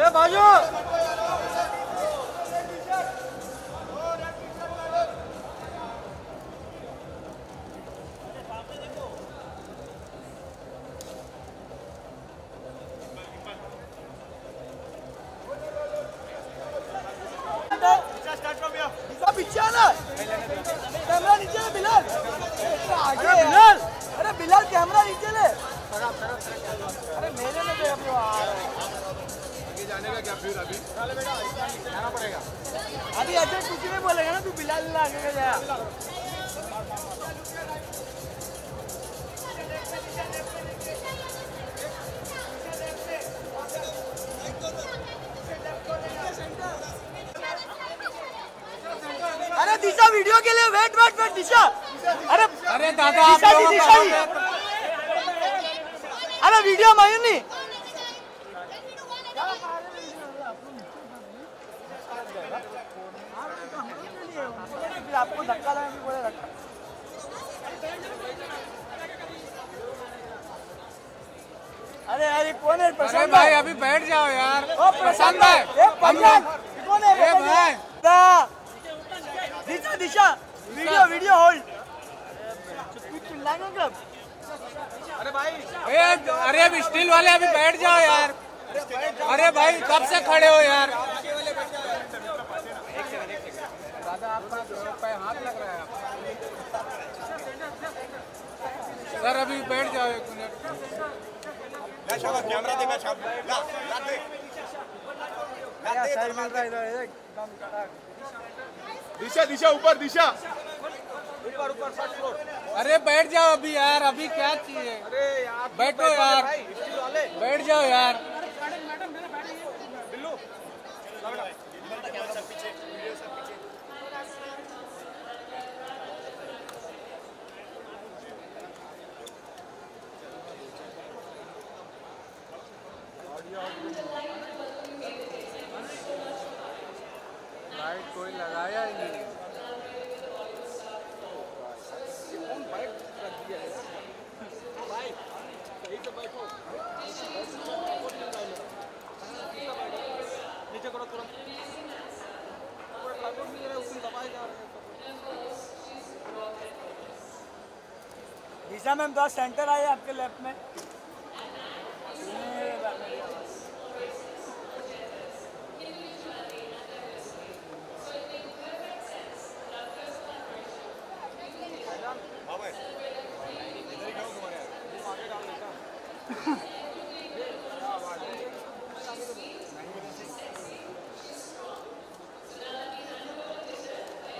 अरे बाजू पीछे आना, कैमरा नीचे ले बिलाल, आगे बिलाल, अरे बिलाल कैमरा नीचे ले, अरे मेरे में आगे जाने का क्या फिर अभी जाना पड़ेगा, अभी ऐसे कुछ नहीं बोलेगा ना तू बिलाल आगे का जाया। अरे दिशा वीडियो के लिए वेट दिशा, अरे दादा दिशा अरे वीडियो मायून नहीं आपको धक्का लगा भी बोले धक्का। अरे यार कौन है? अरे भाई अभी बैठ जाओ यार, पसंद है कौन है भाई? दिशा वीडियो होल्ड। अरे भाई अरे अब स्टील वाले अभी बैठ जाओ यार। अरे भाई कब से खड़े हो यार? दादा आपका हाथ लग रहा है सर, अभी बैठ जाओ 1 मिनट। कैमरा दे, दिशा ऊपर, दिशा ऊपर फर्स्ट फ्लोर। अरे बैठ जाओ अभी यार, अभी क्या चाहिए? अरे यार बैठो यार, बैठ जाओ यार। बिल्लू लाइट कोई लगाया ही नहीं। नीचे करो तुरंत। दिशा मैम थोड़ा सेंटर आए आपके लेफ्ट में।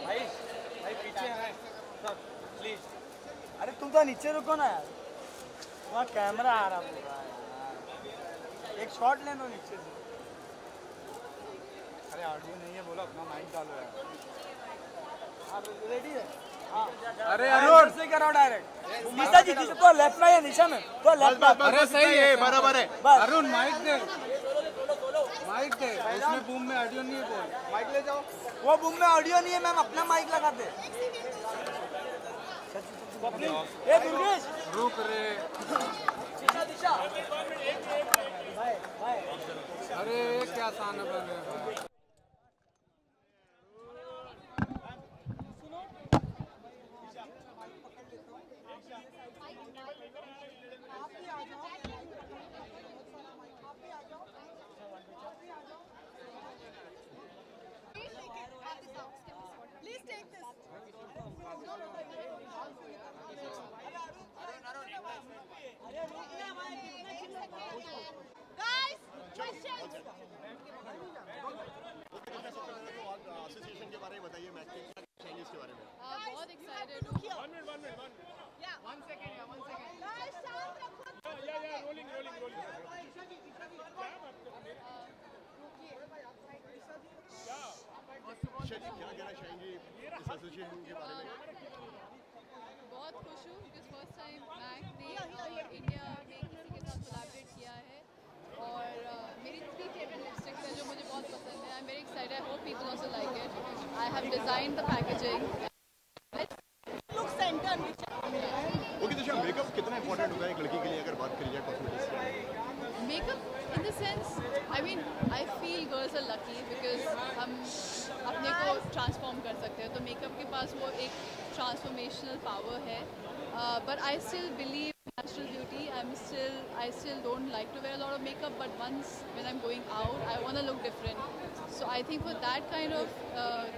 भाई पीछे हैं सर प्लीज। अरे तुम तो नीचे रुको ना यार, वहाँ कैमरा आ रहा पूरा यार, एक शॉट ले लो नीचे से। अरे ऑडियो नहीं है, बोलो अपना माइक डालो यार। आप रेडी है? अरे अरुण से करो डायरेक्ट। निशा जी तो लेफ्ट में है, निशा में तो लेफ्ट में। अरे सही है, बराबर है। अरुण माइक दे, उसमें बूम में ऑडियो नहीं है। बोल माइक ले जाओ। वो बूम में ऑडियो नहीं है मैम, अपना माइक लगा दे। ए दुर्गेश रुक रे। दिशा भाई अरे क्या ताना बन रहा है। Please take this. Guys, questions. Association के बारे में बताइए, मैकेनिक चाइनीज के बारे में। बहुत excited हूँ। Yeah. 1 second. Guys, शांत रखो। रोलिंग। क्या कहना चाहेंगी इस एसोसिएशन के बारे में? बहुत खुश हूँ बिकॉज फर्स्ट टाइम मैक ने इंडिया में किसी के साथ कोलैबोरेट किया है और मेरी 3 फेवरेट लिपस्टिक्स है जो मुझे बहुत पसंद है। I am very excited, I hope people also like it. I have designed the packaging. Look centre okay Disha, makeup कितना इंपॉर्टेंट होता है एक लड़की के लिए अगर बात करी जाए कॉस्मेटिक्स की? Makeup in the sense, I mean, I feel girls are lucky because हम अपने को transform कर सकते हैं, तो makeup के पास वो एक transformational power है, but I still believe natural beauty. I still don't like to wear a lot of makeup, but once when I'm going out, I want to look different. So I think for that kind of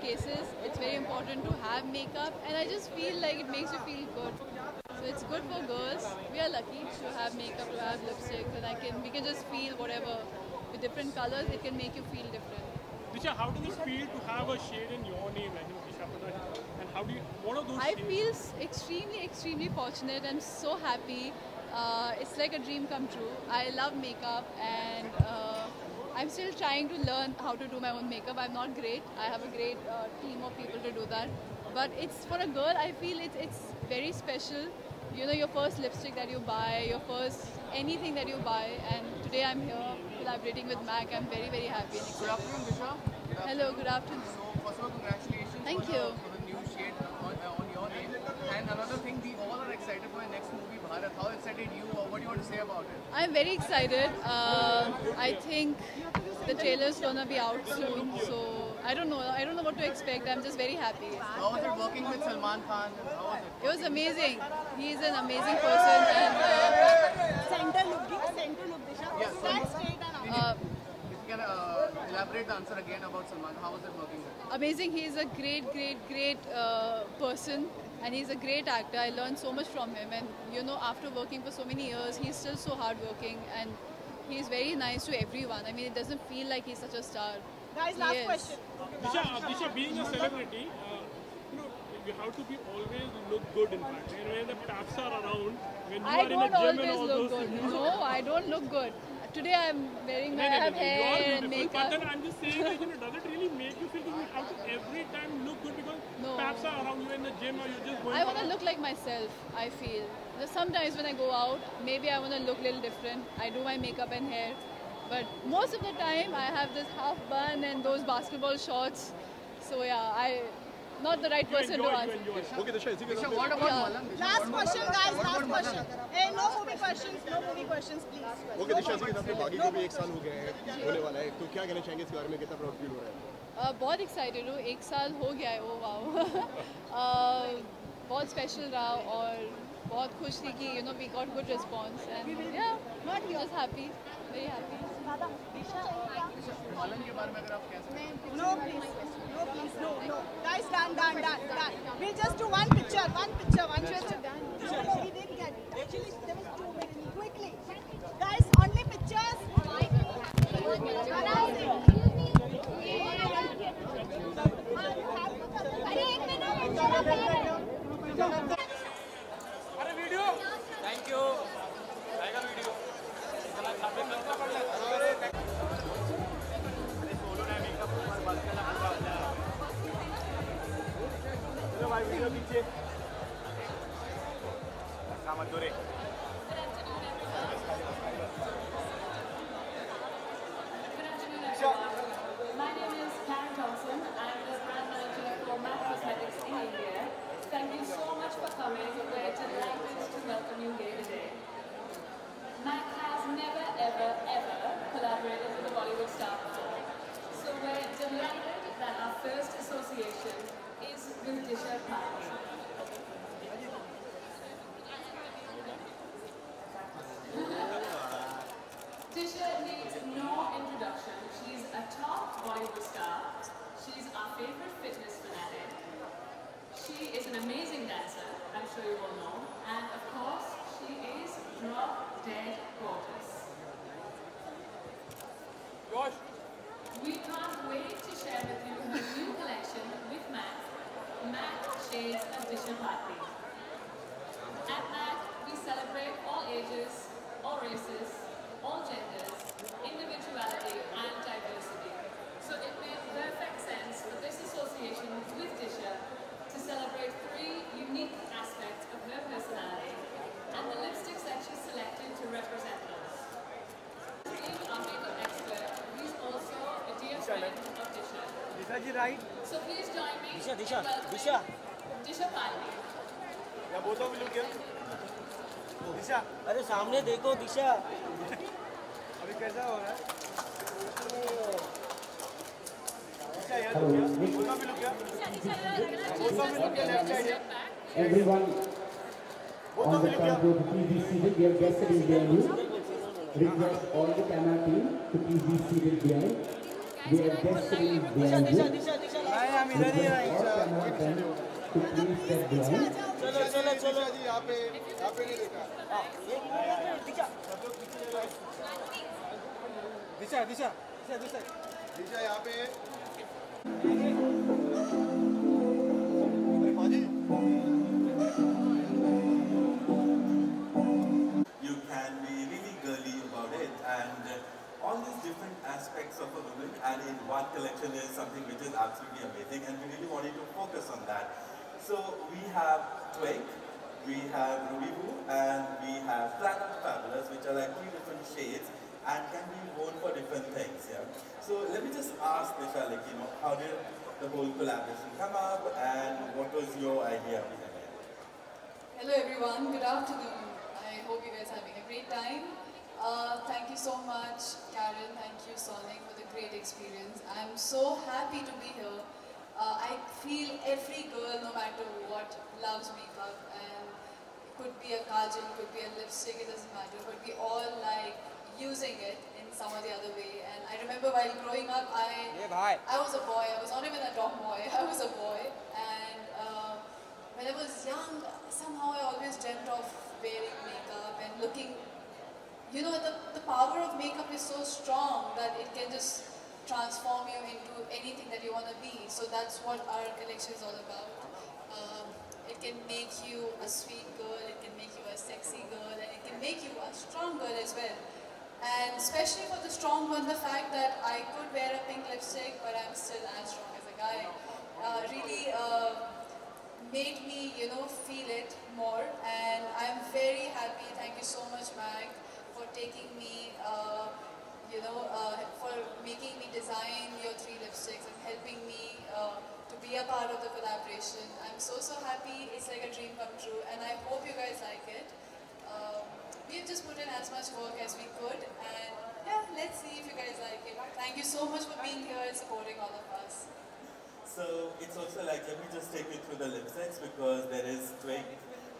cases, it's very important to have makeup, and I just feel like it makes you feel good. So it's good for girls. We are lucky to have makeup, to have lipstick, and we can just feel whatever with different colors. It can make you feel different. Disha, how does it feel to have a shade in your name, I think, Disha Pradhan? And how do you, what are those I shades? feel extremely fortunate. I'm so happy. It's like a dream come true. I love makeup, and I'm still trying to learn how to do my own makeup. I'm not great. I have a great team of people to do that. But it's for a girl, I feel it's very special. You know, your first lipstick that you buy, your first anything that you buy, and today I'm here collaborating with MAC. I'm very happy and Good excited. afternoon, Disha. Hello, good afternoon. So first of all, congratulations Thank for you. the new shade on your name. And another thing, we all are excited for your next movie, Bharat. How excited you, or what do you want to say about it? I'm very excited. I think the trailer's gonna be out soon, so I don't know what to expect. I'm just very happy. How was it working with Salman Khan? How was it? It was amazing. He's an amazing person, and Center look, Disha. Yeah, Stand straight and up. If you can elaborate the answer again about Salman, how was it working with him? amazing. He's a great person, and he's a great actor. I learned so much from him, and you know, after working for so many years, he's still so hardworking, and he's very nice to everyone. I mean, it doesn't feel like he's such a star. Guys, He last is. question. Disha, being a celebrity, you know, you have to be always look good. In fact, and when the taps are around, when you I are in a don't gym and always all look those good. things. No, I don't look good. Today I'm wearing my No, I have you hair are and beautiful. makeup. But then I'm just saying, like, you know, does it really make you feel that you have to every time look good because No. taps are around you in the gym or you're just going? I want to for a- look like myself, I feel. Sometimes when I go out, maybe I want to look a little different. I do my makeup and hair. But most of the time, I have this half bun and those basketball shorts. So yeah, not the right person to answer. Okay, Disha, इसी के Disha, साथ what about Yeah. Malan? Disha, Last what about question, Malan? guys. What Last about question. Malan? Hey, no movie questions, please. Okay Disha, इसी के साथ भागी को भी 1 साल हो गया है, होने वाला है, तो क्या कहना चाहेंगे इस बारे में, कितना प्राउड फील हो रहा है? बहुत एक्साइटेड हूँ. 1 साल हो गया है. Oh wow. बहुत स्पेशल रहा और बहुत खुश थी कि you know we got good response and yeah just happy, very happy. मालन के बारे में अगर आप कह सकें. No, please. No. Guys, done. We'll just do one picture. No, we didn't get it. Actually, there was 2 minutes. Quickly. Guys, only pictures. Thank you. आएगा video. भाई वीडियो पीछे मत दो रे. My name is Karen Thompson. I'm the brand manager for MAC Cosmetics in India. Thank you so much for coming. We're delighted to welcome you here today. MAC has never, ever collaborated with a Bollywood star before. So we're delighted that our first association is with Disha Pradhan. Disha needs no introduction. She's a top Bollywood star. She's our favorite fitness fanatic. She is an amazing dancer, I'm sure you all know. And of course, she is drop dead gorgeous. Josh. We can't wait to share with you her new collection with MAC, MAC Shades of Disha Bharti. At MAC, we celebrate all ages, all races, all genders, individuality and diversity. So it made perfect sense for this association with Disha to celebrate 3 unique aspects of her personality and the lipsticks that she selected to represent those. Being our makeup expert, he's also a dear friend of Disha. Disha ji right. So please join me Disha, in Disha, welcoming Disha. Disha Bharti. या बोलो भी लोग क्या? दिशा, अरे सामने देखो दिशा. अभी कैसा हो रहा है? Everyone on the front row to please be seated. We have guests sitting behind you. Request all the camera team to please be seated behind. We have guests sitting behind you. हम इधर ही हैं। All camera team to please step behind. चलो चलो चलो जी यहाँ पे नहीं देखा दिशा दिशा दिशा दिशा दिशा यहाँ पे You can be really girly about it, and all these different aspects of a woman and in one collection is something which is absolutely amazing, and we really wanted to focus on that. So we have Twig, we have Ruby Woo, and we have Flat and Fabulous, which are like 3 different shades and can be worn for different things. Yeah. So let me just ask Disha, like, how did the whole collaboration come up, and what was your idea behind it? Hello everyone, good afternoon. I hope you guys are having a great time. Thank you so much, Karen. Thank you, Sonic, for the great experience. I'm so happy to be here. I feel every girl, no matter what, loves makeup, and it could be a kajal, could be a lipstick, it doesn't matter, but we all like using it in some or the other way. And I remember while growing up, I was a boy. I was not even a tomboy. I was a boy, and when I was young, somehow I always dreamt of wearing makeup and looking. The power of makeup is so strong that it can just transform you into anything that you want to be. So that's what our collection is all about. It can make you a sweet girl, it can make you a sexy girl, and it can make you a strong girl as well. And especially for the strong one, the fact that I could wear a pink lipstick, but I'm still as strong as a guy, really made me, feel it more. And I'm very happy. Thank you so much, Mag, for taking me, for making me design your 3 lipsticks and helping me to be a part of the collaboration. I'm so happy. It's like a dream come true, and I hope you guys like it. We've just put in as much work as we could, and yeah, let's see if you guys like it. Thank you so much for being here and supporting all of us. So it's also like, let me just take you through the lipsticks, because there is Twig,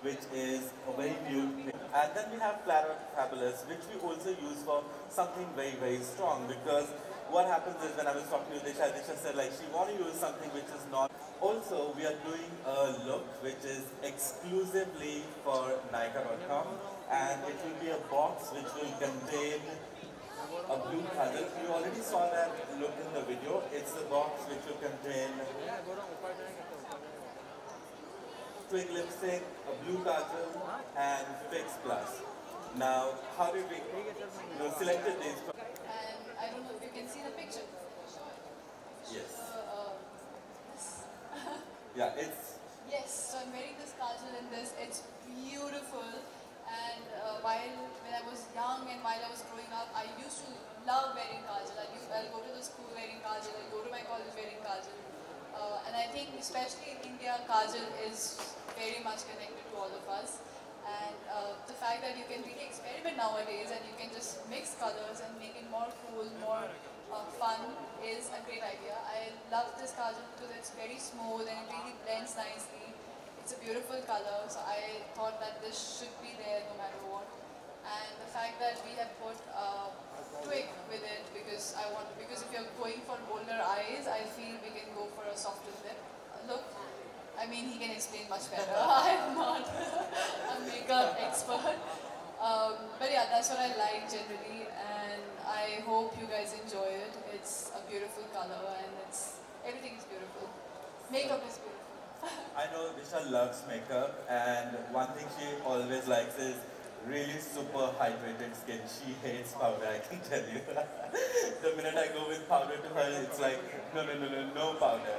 which is a very nude pink. And then we have Flat and Fabulous, which we also use for something very, very strong, because what happens is when I was talking to Disha, Disha said like she want to use something which is not. Also, we are doing a look which is exclusively for Nykaa.com, and it will be a box which will contain a blue kajal. You already saw that look in the video. It's the box which will contain Twig lipstick, a blue kajal, and Fix Plus. Now, how did we selected these? And I don't know if you can see the picture. Yes. Yes. Yeah, it's. Yes, so I'm wearing this kajal in this. It's beautiful. And when I was young and while I was growing up, I used to love wearing kajal. I'll go to the school wearing kajal. I'll go to my college wearing kajal. And I think especially in India, kajal is very much connected to all of us. And the fact that you can really experiment nowadays and you can just mix colors and make it more cool, more fun is a great idea. I love this kajal because it's very smooth and it really blends nicely. It's a beautiful color, so I thought that this should be there no matter what. And the fact that we have put Twig with it because if you're going for bolder eyes, I feel we can go for a softer lip look. I mean, he can explain much better. I'm not a makeup expert. But yeah, that's what I like generally, and I hope you guys enjoy it. It's a beautiful color, and everything is beautiful. Makeup is beautiful. I know Disha loves makeup, and one thing she always likes is really super hydrated skin. She hates powder, I can tell you. The minute I go with powder to her, it's like, no powder.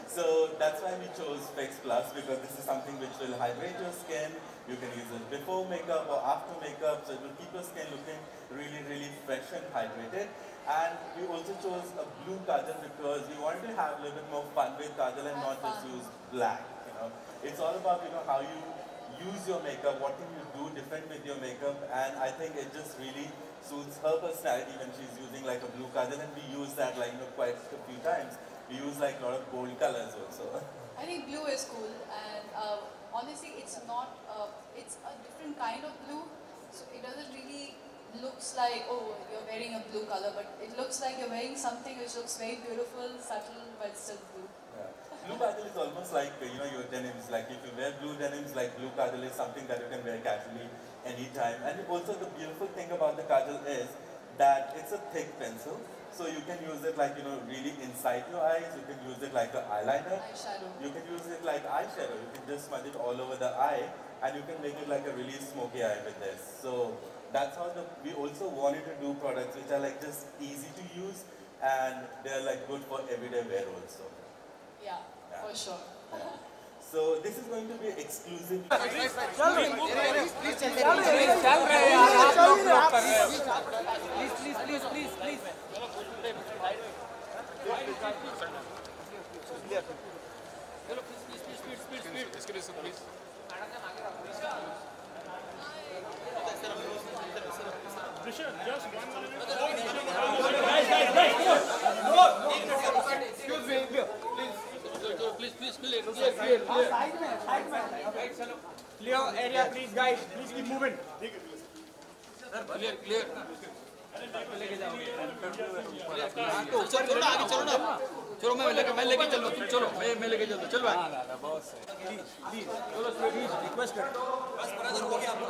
So that's why we chose Fix Plus, because this is something which will hydrate your skin. You can use it before makeup or after makeup, so it will keep your skin looking really, really fresh and hydrated. And we also chose a blue kajal because we wanted to have a little bit more fun with kajal and not just use black. It's all about how you use your makeup, what can you do different with your makeup, and I think it just really suits her personality when she's using like a blue kajal, and we use that like quite a few times. We use like a lot of bold colors also. I think blue is cool, and honestly, it's not. It's a different kind of blue, so it doesn't really looks like, oh, you're wearing a blue color, but it looks like you're wearing something which looks very beautiful, subtle, but still blue. Yeah. Blue kajal is almost like your denims. Like if you wear blue denims, like blue kajal is something that you can wear casually anytime. And also the beautiful thing about the kajal is that it's a thick pencil. So you can use it like, really inside your eyes. You can use it like an eyeliner. Eyeshadow. You can use it like eyeshadow. You can just smudge it all over the eye, and you can make it like a really smoky eye with this. So that's how we also wanted to do products which are like just easy to use, and they're like good for everyday wear also. Yeah, for sure. Yeah. So this is going to be exclusive. Please. Just one Clear area, please, guys. Please keep moving. Clear. चलो मैं लेके चल रहा हूँ, चलो मैं लेके चलता हूँ, चल भाई। Please, request कर। बस बराबर हो गया आपको।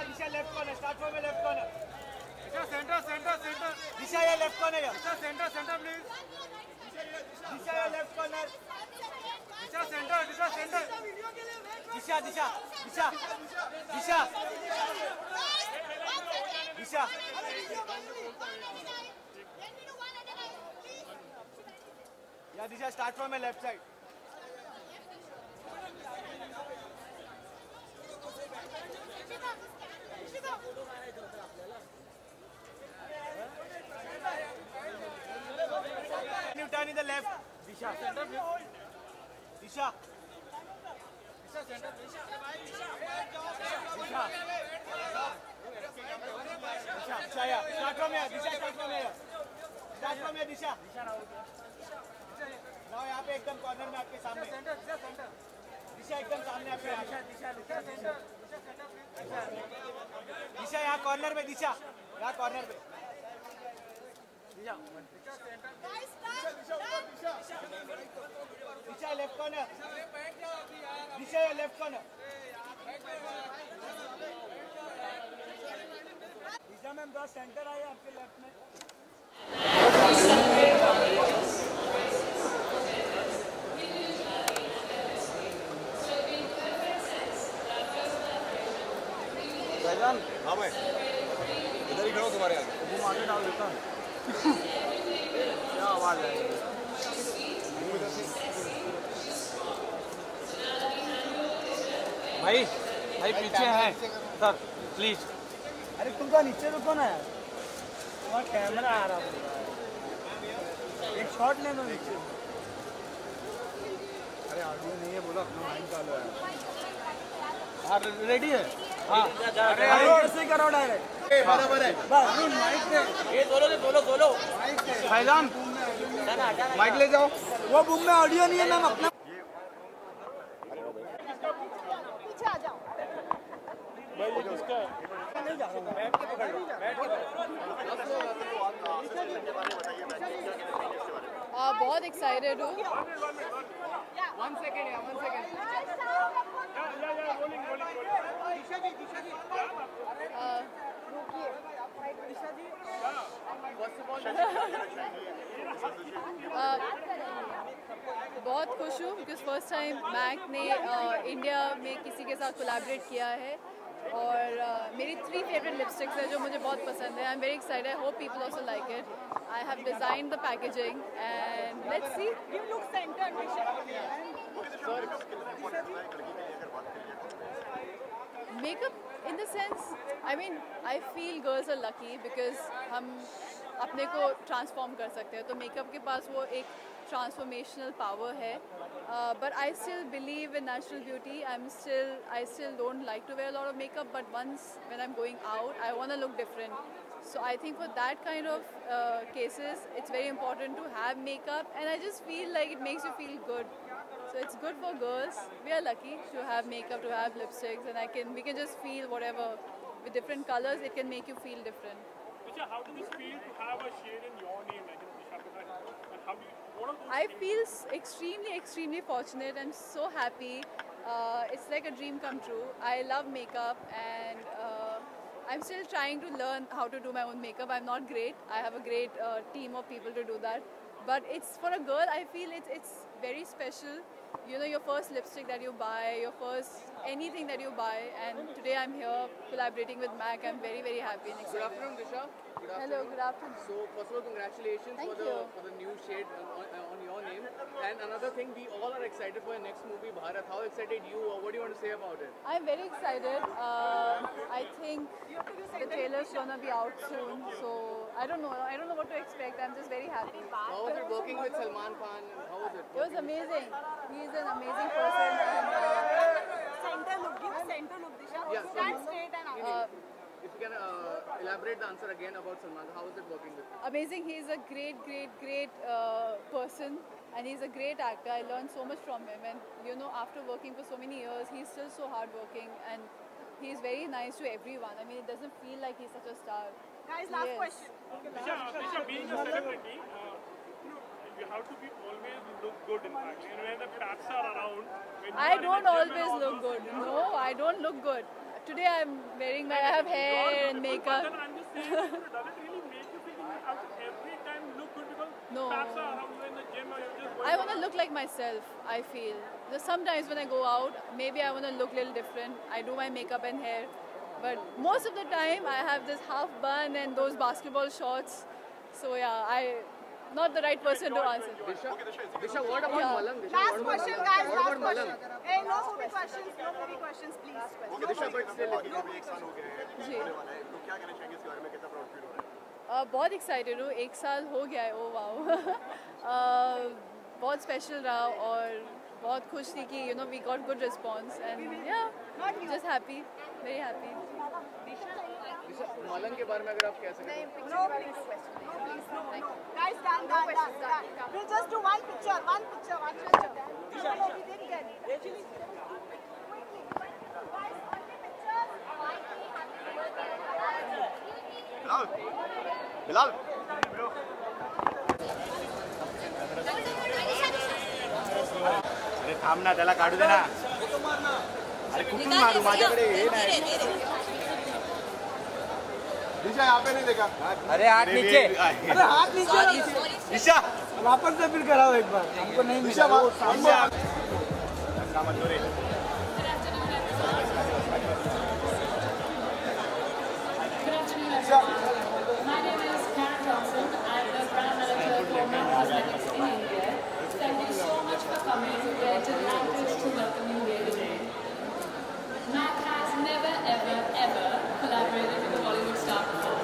Disha left corner start from left corner centre Disha ये left corner centre please Disha ये लेफ्ट कॉर्नर सेंटर दिशा या Disha start from left side turn in the left. Disha. Center. Disha. Center. Disha. Yeah. Start from here. Disha. Start from here. Disha. Now यहाँ पे एकदम corner में आपके सामने. दिशा एकदम सामने आपके. दिशा यहाँ कॉर्नर में दिशा. यहाँ कॉर्नर पे. दिशा लेफ्ट कॉर्नर, दिशा लेफ्ट कॉर्नर, दिशा मैम थोड़ा सेंटर आइए आपके लेफ्ट में। हाँ भाई इधर ही खड़ा तुम्हारे आगे वो आगे डाल देता हूँ। क्या आवाज आएगी? भाई भाई पीछे हैं सर प्लीज। अरे तुम तो नीचे रुको ना यार, तुम्हारा कैमरा आ रहा है, एक शॉट ले लो नीचे। अरे ऑडियो नहीं है, बोलो अपना माइक डालो यार। हाँ रेडी है। हाँ अरे ऐसे करो डायरेक्ट बराबर है बस माइक पे ये सोलो फैजान माइक ले जाओ। वो बूम में ऑडियो नहीं है मैम अपना। पीछे आ जाओ। भाई किसका नहीं जा रहा हूँ, बैठ के पकड़ लो, बैठ के बहुत एक्साइटेड हूँ। One second. बहुत खुश हूँ बिकॉज फर्स्ट टाइम मैक ने इंडिया में किसी के साथ कोलैबोरेट किया है और मेरी 3 फेवरेट लिपस्टिक्स है जो मुझे बहुत पसंद है। I am very excited, I hope people also like it. I have designed the packaging and let's see. You look centered, Disha. Makeup in the sense, I mean, I feel girls are lucky because हम अपने को transform कर सकते हैं, तो makeup के पास वो एक ट्रांसफॉर्मेशनल पावर है। But I still believe in natural beauty. I still don't like to wear a lot of makeup, but once when I'm going out, I want to look different. So I think for that kind of cases, it's very important to have makeup, and I just feel like it makes you feel good. So it's good for girls. We are lucky to have makeup, to have lipsticks, and we can just feel whatever with different colors. It can make you feel different. Disha, how does it feel to have a shade in your name, like Disha Prakash? And how do you, what are those I feel extremely fortunate. I'm so happy. It's like a dream come true. I love makeup, and I'm still trying to learn how to do my own makeup. I'm not great. I have a great team of people to do that. But it's for a girl, I feel it's very special. You know, your first lipstick that you buy, your first anything that you buy, and today I'm here collaborating with MAC. I'm very happy and Good excited. afternoon, Disha. Hello, good afternoon. So first of all, congratulations Thank for you. the new shade on your name. And another thing, we all are excited for your next movie, Bharat. How excited you? Or what do you want to say about it? I'm very excited. I think the trailer's gonna be out soon, so I don't know what to expect. I'm just very happy. How was it working with Salman Khan? How was it? It was amazing. He's an amazing person. And, Center look, give a center look, Disha. Yeah, Stand straight and up. If you can elaborate the answer again about Salman, how is it working with you? amazing. He's a great person, and he's a great actor. I learned so much from him, and you know, after working for so many years, he's still so hardworking, and he's very nice to everyone. I mean, it doesn't feel like he's such a star. Guys, He last is. question. Disha, being a celebrity, you have to be always look good in fact. And when the taps are around, when you I are in don't the gym always and all look those good. things, No, I don't look good. Today I'm wearing I have hair and makeup. But then I'm just saying, does it really make you feel you have to every time look good because No. taps are around you in the gym or you're just going I want to look like myself, I feel. Just sometimes when I go out, maybe I want to look a little different. I do my makeup and hair. But most of the time, I have this half bun and those basketball shorts. So yeah, not the right person to answer. Disha, what about Yeah. Malang? Disha, Last what about question, Malang? guys. What Last about Malang? question. Hey, no movie questions, please. Okay Disha but still अभी 1 साल हो गया है जी। होने वाला है, तो क्या कहना चाहेंगे इसके बारे में, कितना प्राउड फील हो रहा है? बहुत एक्साइटेड हूँ, 1 साल हो गया है, ओ वाओ। बहुत स्पेशल रहा और बहुत खुश थी कि we got good response and yeah just happy, very happy. Disha, Malang के बारे में अगर आप कह सकें No, please. Guys, done. We'll just do one picture. No, we didn't get it. Actually, quickly. Guys, only pictures. Bilal अरे थांब ना त्याला काढू दे ना अरे कुठून मारू माझ्याकडे हे नाही दिशा यहाँ पे नहीं देखा अरे हाथ नीचे अरे हाथ नीचे दिशा वापस से फिर कराओ एक बार हमको नहीं दिशा My name is Karen Johnson. I'm the brand manager for MAC Cosmetics in India. Thank you so much for coming. We're delighted to welcome you here today. MAC has never, ever, ever collaborated with a Bollywood star before.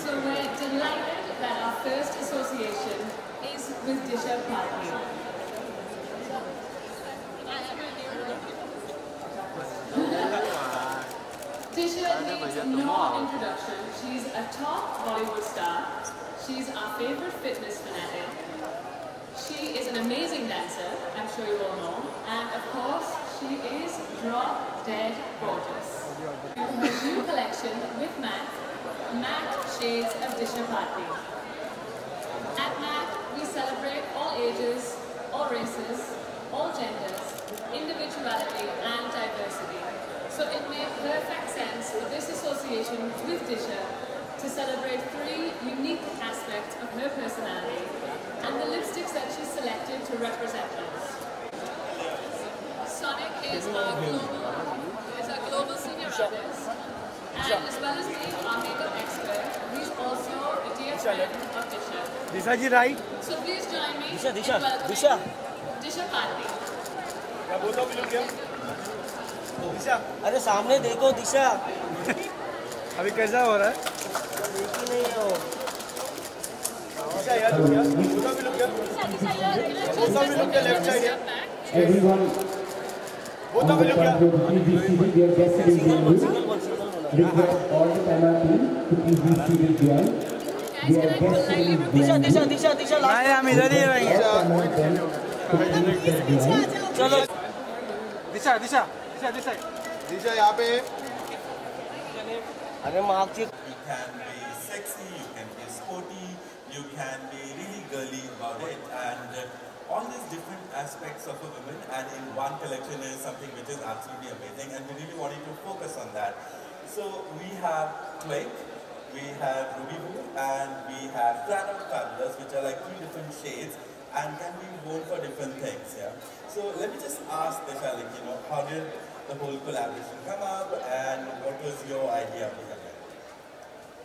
So we're delighted that our first association is with Disha Bharti. Disha needs no introduction. She's a top Bollywood star. She's our favorite fitness fanatic. She is an amazing dancer, I'm sure you all know. And of course, she is drop dead gorgeous. Her new collection with MAC, MAC Shades of Disha Bharti. At MAC, we celebrate all ages, all races, all genders, individuality and diversity. So it made perfect sense for this association with Disha to celebrate 3 unique aspects of her personality and the lipsticks that she selected to represent us. Sonic is a global senior artist, and as well as being our makeup expert, he's also a dear friend of Disha. Disha ji right So please join me Disha in Disha welcoming Disha Disha Bharti. क्या बोलता हूँ क्या दिशा अरे सामने देखो दिशा अभी कैसा हो रहा है देखी नहीं हो दिशा यार क्या बोलता भी लोग क्या बोलता भी लोग क्या लेफ्ट साइड है Everyone बोलता भी लोग क्या your guest is request all the camera team to please be seated behind. We are guest दिशा दिशा दिशा दिशा नहीं हम इधर ही रहेंगे चलो दिशा दिशा दिशा दिशा दिशा यहाँ पे अरे Mark ji You can be sexy, you can be sporty, you can be really girly about it, and all these different aspects of a woman, and in one collection is something which is absolutely amazing, and we really wanted to focus on that. So we have Twig, we have Ruby Boo, and we have Planet Fabulous, which are like 3 different shades and can be worn for different things. Yeah. So let me just ask Disha, like, how did the whole collaboration come up, and what was your idea behind it?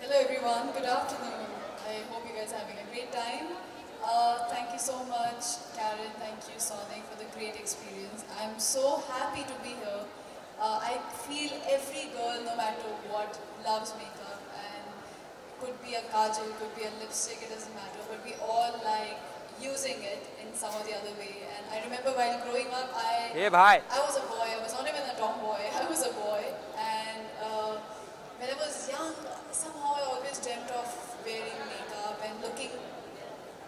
Hello everyone, good afternoon. I hope you guys are having a great time. Thank you so much, Karen. Thank you, Sonic, for the great experience. I'm so happy to be here. I feel every girl, no matter what, loves makeup, and could be a kajal, could be a lipstick, it doesn't matter, but we all like using it in some or the other way. And I remember while growing up, I was a boy. I was not even a tomboy. I was a boy, and when I was young, somehow I always dreamt of wearing makeup and looking.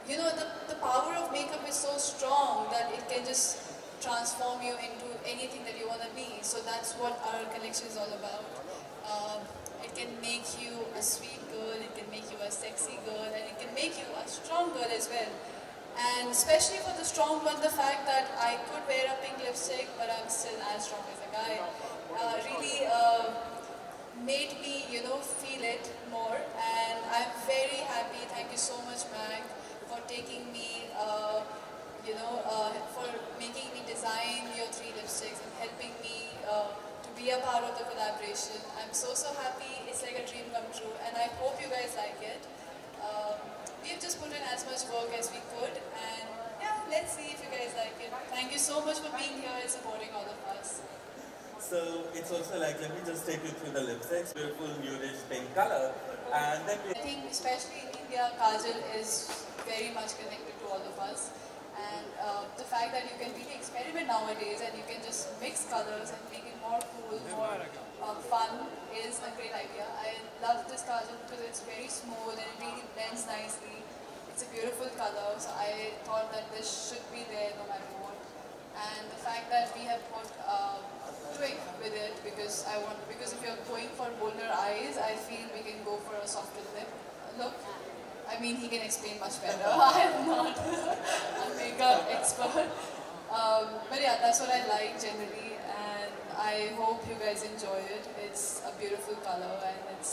The power of makeup is so strong that it can just transform you into anything that you want to be. So that's what our collection is all about. It can make you a sweet girl, it can make you a sexy girl, and it can make you a strong girl as well. And especially for the strong one, the fact that I could wear a pink lipstick, but I'm still as strong as a guy, really made me, feel it more. And I'm very happy. Thank you so much, Mac, for taking me, for making me design your 3 lipsticks and helping me to be a part of the collaboration. I'm so happy. It's like a dream come true, and I hope you guys like it. We've just put in as much work as we could, and yeah, let's see if you guys like it. Thank you so much for being here and supporting all of us. So it's also like, let me just take you through the lipsticks, beautiful nudish pink color, and then we I think especially in India, kajal is very much connected to all of us, and the fact that you can really experiment nowadays and you can just mix colors and make it more cool, more fun is a great idea. I love this kajal because it's very smooth and it really blends nicely. It's a beautiful color, so I thought that this should be there no matter what. And the fact that we have put Twig with it because if you're going for bolder eyes, I feel we can go for a softer lip look. I mean, he can explain much better. I am not a makeup expert. But yeah, that's what I like generally, and I hope you guys enjoy it. It's a beautiful color, and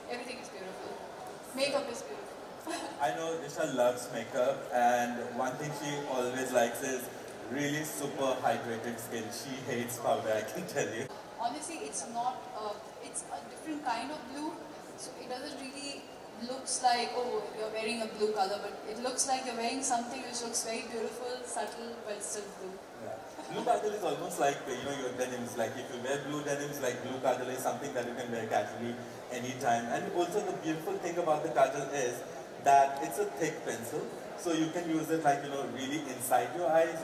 everything is beautiful. Makeup is beautiful. I know Disha loves makeup, and one thing she always likes is really super hydrated skin. She hates powder, I can tell you. Honestly, it's not. It's a different kind of blue, so it doesn't really looks like, oh, you're wearing a blue color, but it looks like you're wearing something which looks very beautiful, subtle, but still blue. Yeah. Blue kajal is almost like, your denims. Like if you wear blue denims, like blue kajal is something that you can wear casually anytime. And also the beautiful thing about the kajal is that it's a thick pencil, so you can use it like, really inside your eyes.